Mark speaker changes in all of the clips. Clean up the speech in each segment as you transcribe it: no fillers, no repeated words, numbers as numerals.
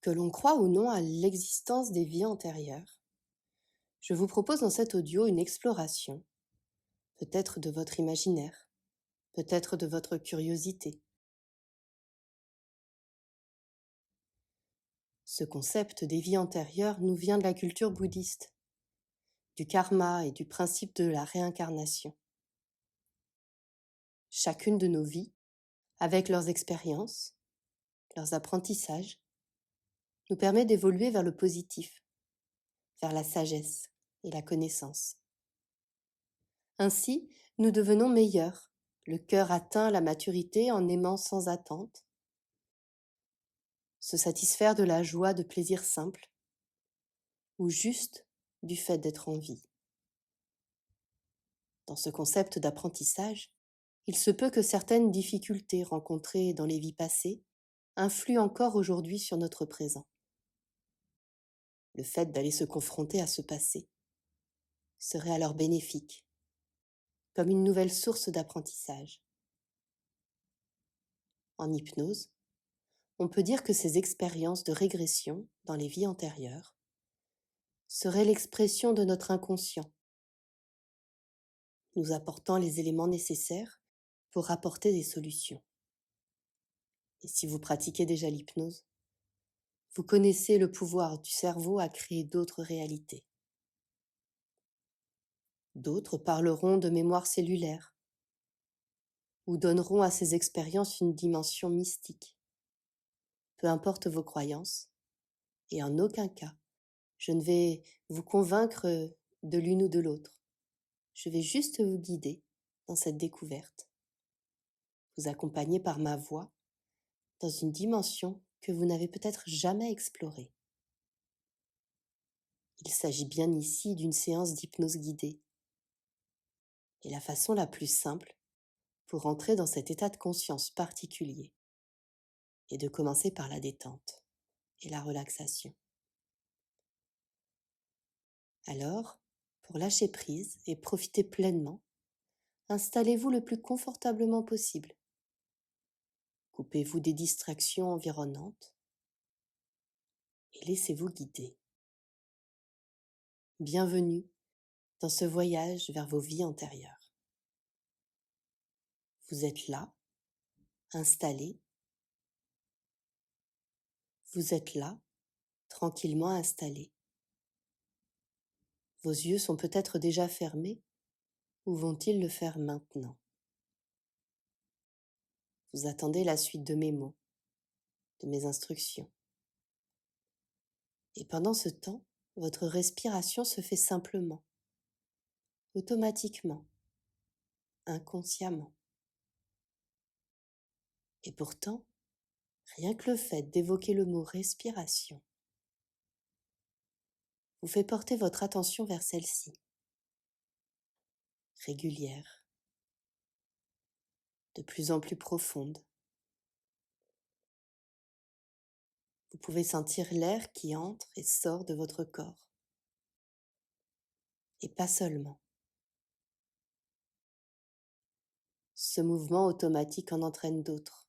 Speaker 1: Que l'on croit ou non à l'existence des vies antérieures, je vous propose dans cet audio une exploration, peut-être de votre imaginaire, peut-être de votre curiosité. Ce concept des vies antérieures nous vient de la culture bouddhiste, du karma et du principe de la réincarnation. Chacune de nos vies, avec leurs expériences, leurs apprentissages, nous permet d'évoluer vers le positif, vers la sagesse et la connaissance. Ainsi, nous devenons meilleurs, le cœur atteint la maturité en aimant sans attente, se satisfaire de la joie de plaisirs simples, ou juste du fait d'être en vie. Dans ce concept d'apprentissage, il se peut que certaines difficultés rencontrées dans les vies passées influent encore aujourd'hui sur notre présent. Le fait d'aller se confronter à ce passé serait alors bénéfique, comme une nouvelle source d'apprentissage. En hypnose, on peut dire que ces expériences de régression dans les vies antérieures seraient l'expression de notre inconscient, nous apportant les éléments nécessaires pour apporter des solutions. Et si vous pratiquez déjà l'hypnose, vous connaissez le pouvoir du cerveau à créer d'autres réalités. D'autres parleront de mémoire cellulaire ou donneront à ces expériences une dimension mystique. Peu importe vos croyances, et en aucun cas, je ne vais vous convaincre de l'une ou de l'autre. Je vais juste vous guider dans cette découverte, vous accompagner par ma voix dans une dimension que vous n'avez peut-être jamais explorée. Il s'agit bien ici d'une séance d'hypnose guidée. Et la façon la plus simple pour entrer dans cet état de conscience particulier est de commencer par la détente et la relaxation. Alors, pour lâcher prise et profiter pleinement, installez-vous le plus confortablement possible. Coupez-vous des distractions environnantes et laissez-vous guider. Bienvenue dans ce voyage vers vos vies antérieures. Vous êtes là, installé. Vous êtes là, tranquillement installé. Vos yeux sont peut-être déjà fermés ou vont-ils le faire maintenant? Vous attendez la suite de mes mots, de mes instructions. Et pendant ce temps, votre respiration se fait simplement, automatiquement, inconsciemment. Et pourtant, rien que le fait d'évoquer le mot respiration vous fait porter votre attention vers celle-ci, régulière, de plus en plus profonde. Vous pouvez sentir l'air qui entre et sort de votre corps. Et pas seulement. Ce mouvement automatique en entraîne d'autres.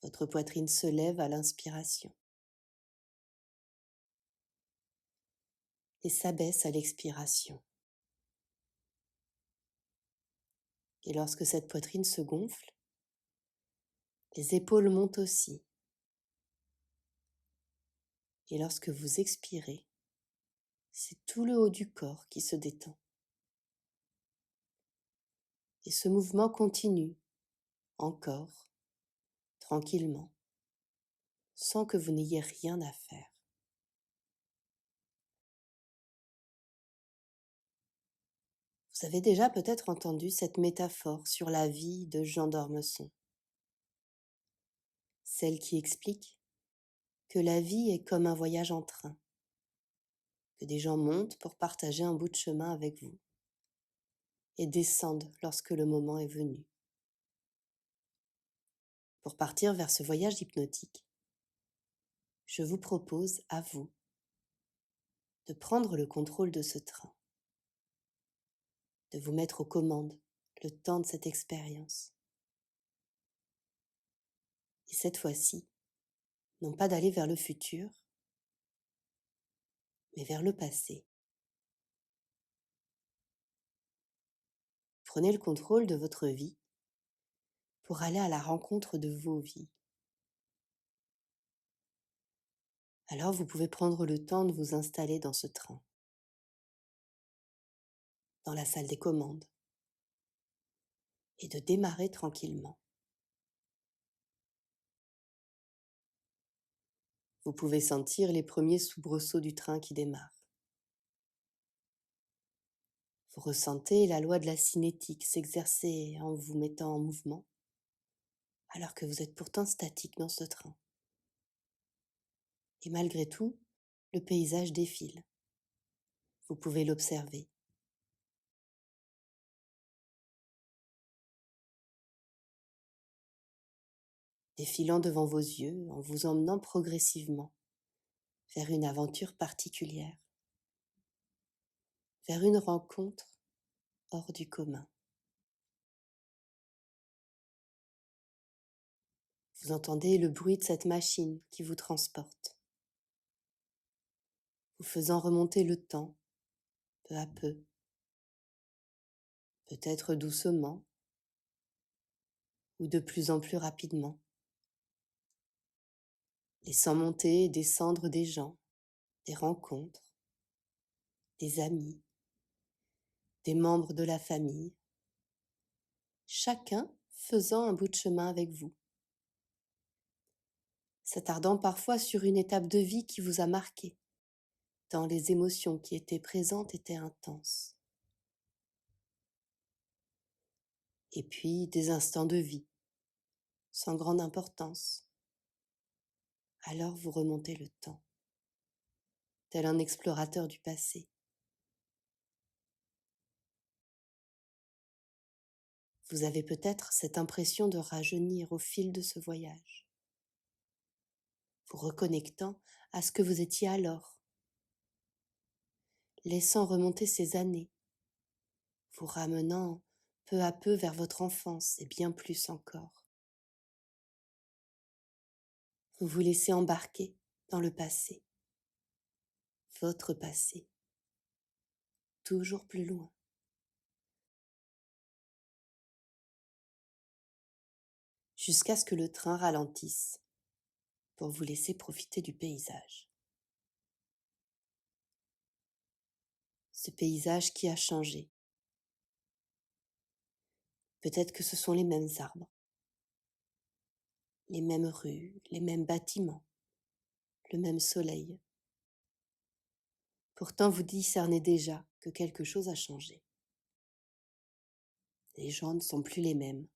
Speaker 1: Votre poitrine se lève à l'inspiration et s'abaisse à l'expiration. Et lorsque cette poitrine se gonfle, les épaules montent aussi. Et lorsque vous expirez, c'est tout le haut du corps qui se détend. Et ce mouvement continue, encore, tranquillement, sans que vous n'ayez rien à faire. Vous avez déjà peut-être entendu cette métaphore sur la vie de Jean d'Ormesson, celle qui explique que la vie est comme un voyage en train, que des gens montent pour partager un bout de chemin avec vous et descendent lorsque le moment est venu. Pour partir vers ce voyage hypnotique, je vous propose à vous de prendre le contrôle de ce train, de vous mettre aux commandes le temps de cette expérience. Et cette fois-ci, non pas d'aller vers le futur, mais vers le passé. Prenez le contrôle de votre vie pour aller à la rencontre de vos vies. Alors vous pouvez prendre le temps de vous installer dans ce train, dans la salle des commandes, et de démarrer tranquillement. Vous pouvez sentir les premiers soubresauts du train qui démarre. Vous ressentez la loi de la cinétique s'exercer en vous mettant en mouvement, alors que vous êtes pourtant statique dans ce train. Et malgré tout, le paysage défile. Vous pouvez l'observer. Défilant devant vos yeux en vous emmenant progressivement vers une aventure particulière, vers une rencontre hors du commun. Vous entendez le bruit de cette machine qui vous transporte, vous faisant remonter le temps, peu à peu, peut-être doucement ou de plus en plus rapidement, laissant monter et descendre des gens, des rencontres, des amis, des membres de la famille, chacun faisant un bout de chemin avec vous, s'attardant parfois sur une étape de vie qui vous a marqué, tant les émotions qui étaient présentes étaient intenses. Et puis des instants de vie, sans grande importance. Alors vous remontez le temps, tel un explorateur du passé. Vous avez peut-être cette impression de rajeunir au fil de ce voyage, vous reconnectant à ce que vous étiez alors, laissant remonter ces années, vous ramenant peu à peu vers votre enfance et bien plus encore. Vous vous laissez embarquer dans le passé, votre passé, toujours plus loin. Jusqu'à ce que le train ralentisse pour vous laisser profiter du paysage. Ce paysage qui a changé. Peut-être que ce sont les mêmes arbres, les mêmes rues, les mêmes bâtiments, le même soleil. Pourtant, vous discernez déjà que quelque chose a changé. Les gens ne sont plus les mêmes.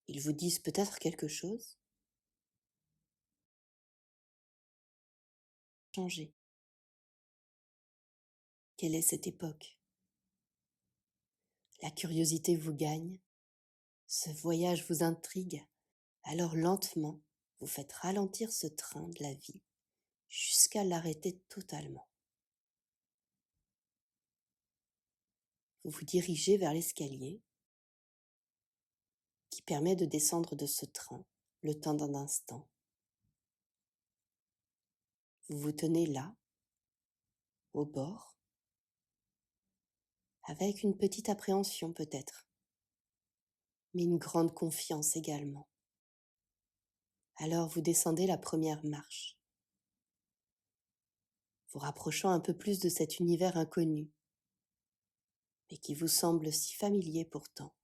Speaker 1: Ils vous disent peut-être quelque chose. Changé. Quelle est cette époque? La curiosité vous gagne, ce voyage vous intrigue, alors lentement, vous faites ralentir ce train de la vie jusqu'à l'arrêter totalement. Vous vous dirigez vers l'escalier qui permet de descendre de ce train le temps d'un instant. Vous vous tenez là, au bord, avec une petite appréhension peut-être, mais une grande confiance également. Alors vous descendez la première marche, vous rapprochant un peu plus de cet univers inconnu, mais qui vous semble si familier pourtant.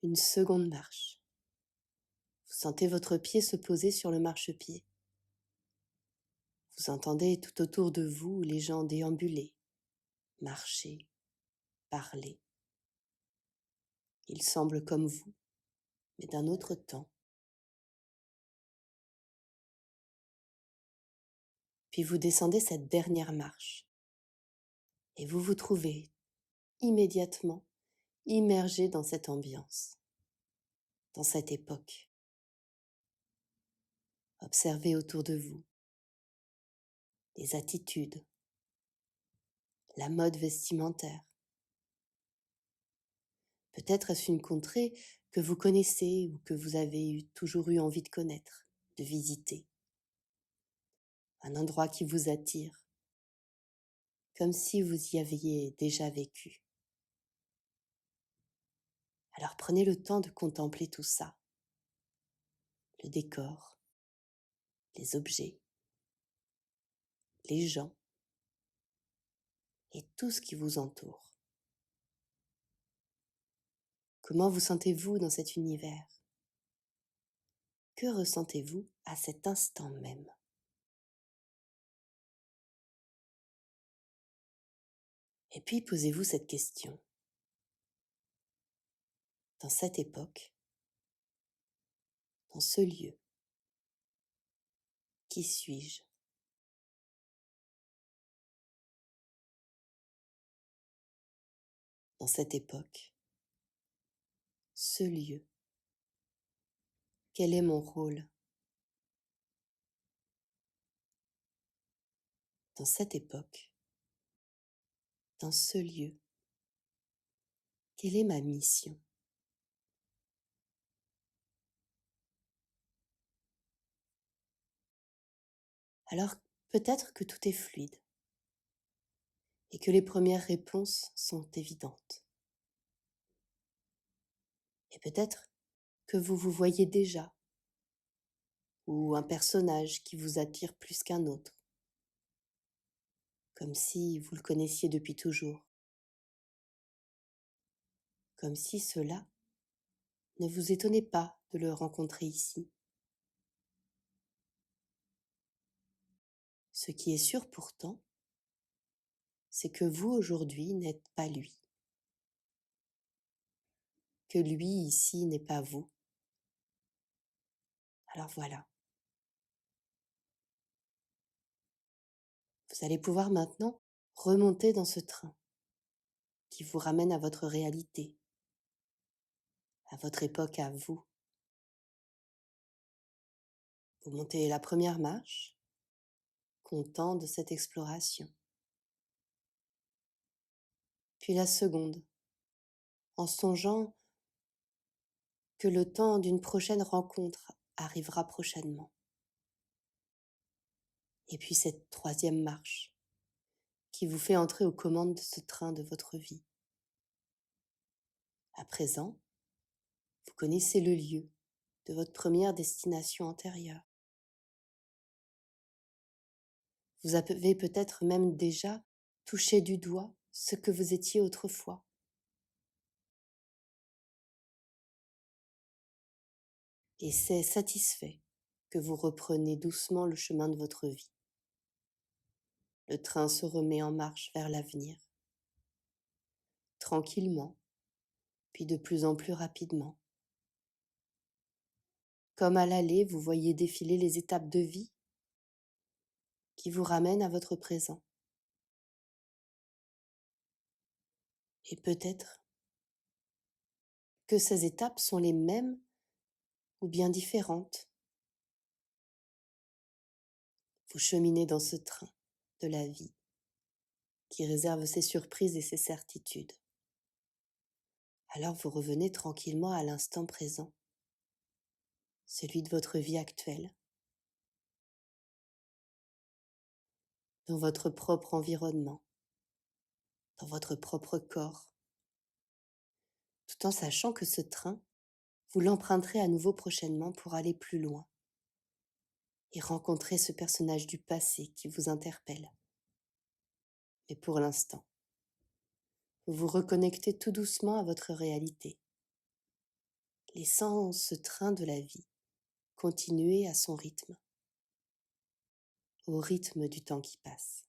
Speaker 1: Une seconde marche. Vous sentez votre pied se poser sur le marchepied. Vous entendez tout autour de vous les gens déambuler, marcher, parler. Ils semblent comme vous, mais d'un autre temps. Puis vous descendez cette dernière marche et vous vous trouvez immédiatement immergé dans cette ambiance, dans cette époque. Observez autour de vous les attitudes, la mode vestimentaire. Peut-être est-ce une contrée que vous connaissez ou que vous avez toujours eu envie de connaître, de visiter. Un endroit qui vous attire, comme si vous y aviez déjà vécu. Alors prenez le temps de contempler tout ça, le décor, les objets, les gens et tout ce qui vous entoure. Comment vous sentez-vous dans cet univers? Que ressentez-vous à cet instant même? Et puis posez-vous cette question. Dans cette époque, dans ce lieu, qui suis-je? Dans cette époque, ce lieu, quel est mon rôle? Dans cette époque, dans ce lieu, quelle est ma mission? Alors peut-être que tout est fluide et que les premières réponses sont évidentes. Et peut-être que vous vous voyez déjà, ou un personnage qui vous attire plus qu'un autre, comme si vous le connaissiez depuis toujours, comme si cela ne vous étonnait pas de le rencontrer ici. Ce qui est sûr pourtant, c'est que vous aujourd'hui n'êtes pas lui, que lui ici n'est pas vous. Alors voilà, vous allez pouvoir maintenant remonter dans ce train qui vous ramène à votre réalité, à votre époque à vous. Vous montez la première marche, content de cette exploration. Puis la seconde, en songeant que le temps d'une prochaine rencontre arrivera prochainement. Et puis cette troisième marche, qui vous fait entrer aux commandes de ce train de votre vie. À présent, vous connaissez le lieu de votre première destination antérieure. Vous avez peut-être même déjà touché du doigt ce que vous étiez autrefois. Et c'est satisfait que vous reprenez doucement le chemin de votre vie. Le train se remet en marche vers l'avenir, tranquillement, puis de plus en plus rapidement. Comme à l'aller, vous voyez défiler les étapes de vie qui vous ramènent à votre présent. Et peut-être que ces étapes sont les mêmes ou bien différentes. Vous cheminez dans ce train de la vie qui réserve ses surprises et ses certitudes. Alors vous revenez tranquillement à l'instant présent, celui de votre vie actuelle, dans votre propre environnement, dans votre propre corps, tout en sachant que ce train, vous l'emprunterez à nouveau prochainement pour aller plus loin et rencontrer ce personnage du passé qui vous interpelle. Mais pour l'instant, vous vous reconnectez tout doucement à votre réalité, laissant ce train de la vie continuer à son rythme, au rythme du temps qui passe.